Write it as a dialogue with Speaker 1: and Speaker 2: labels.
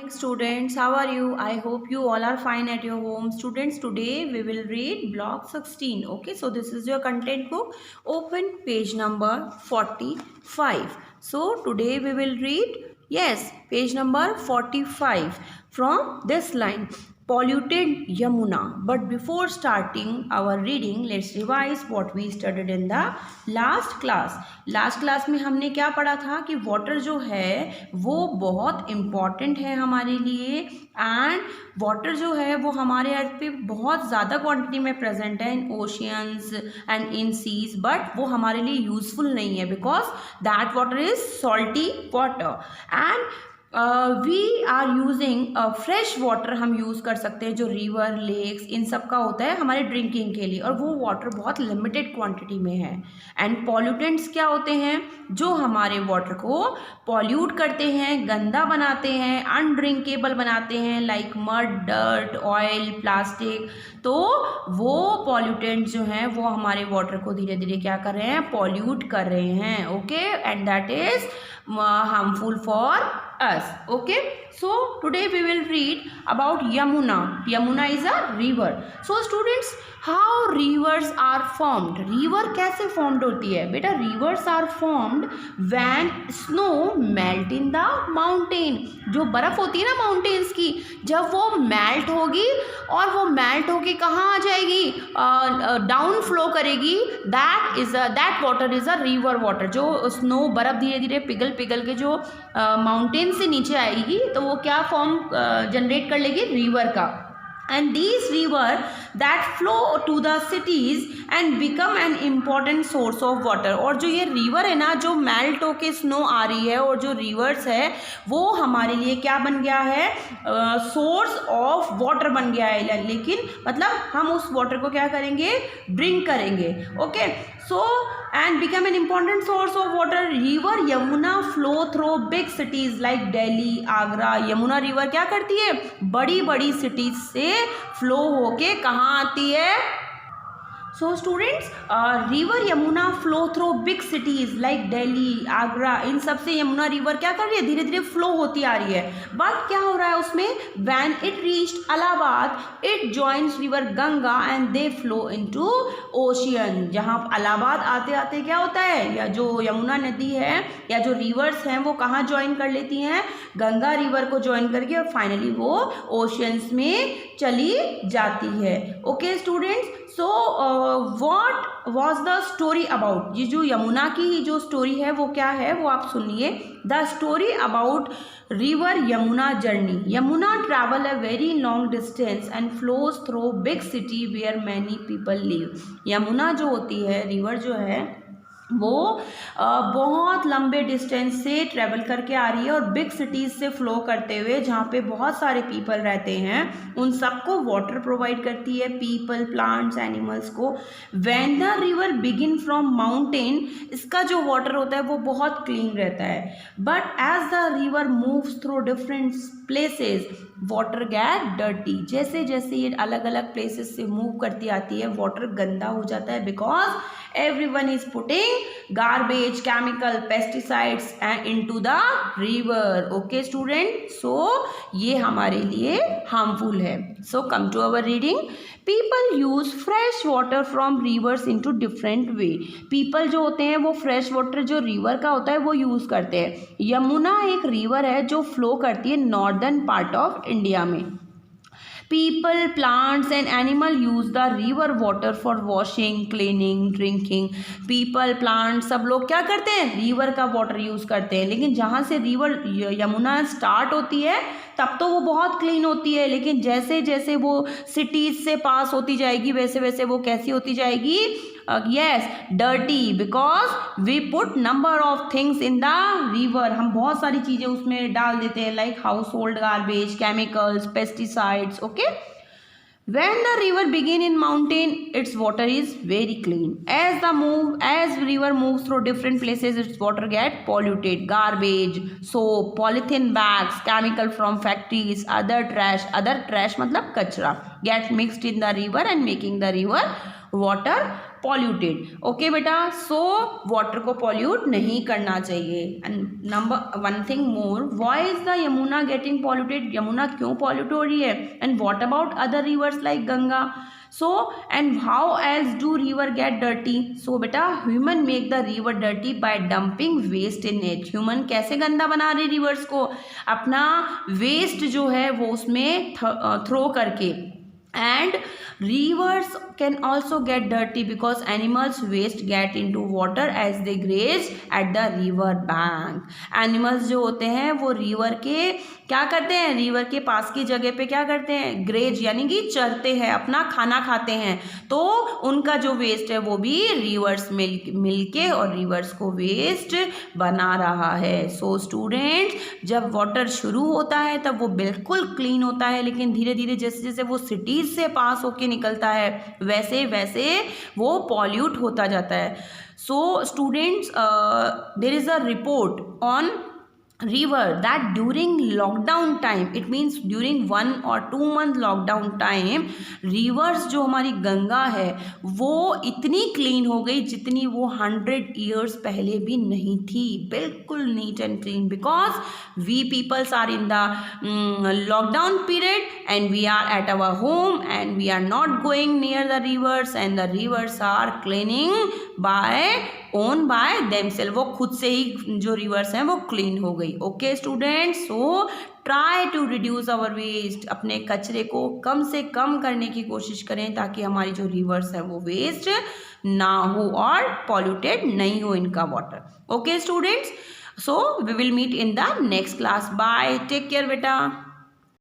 Speaker 1: Thanks students, how are you? I hope you all are fine at your home. Students, today we will read block 16. Okay, so this is your content book. Open page number 45. So today we will read, yes, page number 45 from this line. Polluted Yamuna. But before starting our reading, let's revise what we studied in the last class. Last class में हमने क्या पढ़ा था कि water जो है वो बहुत इम्पॉर्टेंट है हमारे लिए, एंड वाटर जो है वो हमारे अर्थ पे बहुत ज़्यादा क्वांटिटी में प्रेजेंट है in oceans and in seas, but वो हमारे लिए यूजफुल नहीं है because that water is salty water and we are using fresh water हम यूज़ कर सकते हैं जो रिवर लेक्स इन सब का होता है हमारे ड्रिंकिंग के लिए, और वो वाटर बहुत लिमिटेड क्वांटिटी में है. एंड पॉल्यूटेंट्स क्या होते हैं जो हमारे वाटर को पॉल्यूट करते हैं, गंदा बनाते हैं, अनड्रिंकेबल बनाते हैं, like mud, dirt, oil, plastic. तो वो पॉल्यूटेंट्स जो हैं वो हमारे वाटर को धीरे धीरे क्या कर रहे हैं, पॉल्यूट कर रहे हैं. Okay, and that is harmful for us. Okay, so today we will read about Yamuna. Yamuna is a river. So students, how rivers are formed? River कैसे formed होती है बेटा? Rivers are formed when snow melt in the mountain. जो बर्फ होती है ना mountains की, जब वो मेल्ट होगी और वो मेल्ट होके कहाँ आ जाएगी, डाउन फ्लो करेगी, that water is a river water. जो स्नो बर्फ धीरे धीरे पिघल के जो माउंटेन से नीचे आएगी तो वो क्या फॉर्म जनरेट कर लेगी, रिवर का. And these river that flow to the cities and become an important source of water. और जो ये रिवर है ना, जो मेल्ट होके स्नो आ रही है, और जो रिवर्स है वो हमारे लिए क्या बन गया है, सोर्स ऑफ वाटर बन गया है. लेकिन मतलब हम उस वाटर को क्या करेंगे, ड्रिंक करेंगे. Okay, so and become an important source of water. River Yamuna flow through big cities like Delhi, Agra. Yamuna river क्या करती है, बड़ी बड़ी सिटीज से फ्लो होके कहाँ आती है. So students, river Yamuna flow through big cities like Delhi, Agra. इन सब से यमुना रिवर क्या कर रही है, धीरे धीरे फ्लो होती आ रही है. बट क्या हो रहा है उसमें, when it reached Allahabad, it joins river Ganga and they flow into ocean. जहाँ इलाहाबाद आते आते क्या होता है, या जो यमुना नदी है या जो रिवर्स हैं वो कहाँ ज्वाइन कर लेती हैं, गंगा रिवर को ज्वाइन करके, और फाइनली वो ओशियंस में चली जाती है. Okay students, so what was the story about, ये जो यमुना की जो स्टोरी है वो क्या है वो आप सुनिए. The story about river Yamuna journey. Yamuna travel a very long distance and flows through big city where many people live. Yamuna जो होती है, रिवर जो है वो बहुत लंबे डिस्टेंस से ट्रेवल करके आ रही है और बिग सिटीज़ से फ्लो करते हुए, जहाँ पे बहुत सारे पीपल रहते हैं, उन सबको वाटर प्रोवाइड करती है, पीपल, प्लांट्स, एनिमल्स को. When the river begin from mountain, इसका जो वाटर होता है वो बहुत क्लीन रहता है. But as the river moves through different places, water get dirty. जैसे जैसे ये अलग अलग प्लेसेस से मूव करती आती है, वाटर गंदा हो जाता है, because everyone is putting garbage, chemical, pesticides into the river. Okay student, so ये हमारे लिए harmful है. So come to our reading. People use fresh water from rivers into different way. People जो होते हैं वो fresh water जो river का होता है वो use करते हैं. यमुना एक river है जो flow करती है northern part of India में. People, plants and animal use the river water for washing, cleaning, drinking. People, plants सब लोग क्या करते हैं, रिवर का वाटर यूज़ करते हैं. लेकिन जहाँ से रिवर यमुना स्टार्ट होती है तब तो वो बहुत क्लीन होती है, लेकिन जैसे जैसे वो सिटीज़ से पास होती जाएगी वैसे वैसे वो कैसी होती जाएगी, yes, dirty, because we put number of things in the river. हम बहुत सारी चीज़ें उसमें डाल देते हैं, like household garbage, chemicals, pesticides. Okay, when the river begin in mountain, its water is very clean. As river moves through different places, its water get polluted. Garbage, soap, polythene bags, chemical from factories, other trash मतलब कचरा, get mixed in the river and making the river water polluted. Okay बेटा, so water को pollute नहीं करना चाहिए। And number one thing more, why is the Yamuna getting polluted? Yamuna क्यों pollute हो रही है? And what about other rivers like Ganga? So and how else do river get dirty? So बेटा human make the river dirty by dumping waste in it. human कैसे गंदा बना रहे reverse को? अपना वेस्ट जो है वो उसमें थ्रो करके। And rivers can also get dirty because animals waste get into water as they graze at the river bank. Animals जो होते हैं वो रिवर के क्या करते हैं? रिवर के पास की जगह पे क्या करते हैं? ग्रेज यानी कि चरते हैं, अपना खाना खाते हैं। तो उनका जो वेस्ट है वो भी रिवर्स मिल के और रिवर्स को वेस्ट बना रहा है। सो स्टूडेंट्स, जब वाटर शुरू होता है तब वो बिल्कुल क्लीन होता है, लेकिन धीरे धीरे जैसे जैसे वो सिटीज से पास होके निकलता है वैसे वैसे वो पॉल्यूट होता जाता है। So students, there is a report on river that during lockdown time, it means during 1 or 2 month lockdown time, rivers जो हमारी गंगा है वो इतनी क्लीन हो गई जितनी वो 100 years पहले भी नहीं थी, बिल्कुल neat and clean, because we peoples are in the lockdown period and we are at our home and we are not going near the rivers and the rivers are cleaning by own by themself, वो खुद से ही जो reverse हैं वो clean हो गई। Okay students, so try to reduce our waste, अपने कचरे को कम से कम करने की कोशिश करें ताकि हमारी जो रिवर्स है वो वेस्ट ना हो और पॉल्यूटेड नहीं हो इनका water. Okay students, so we will meet in the next class. Bye, take care बेटा।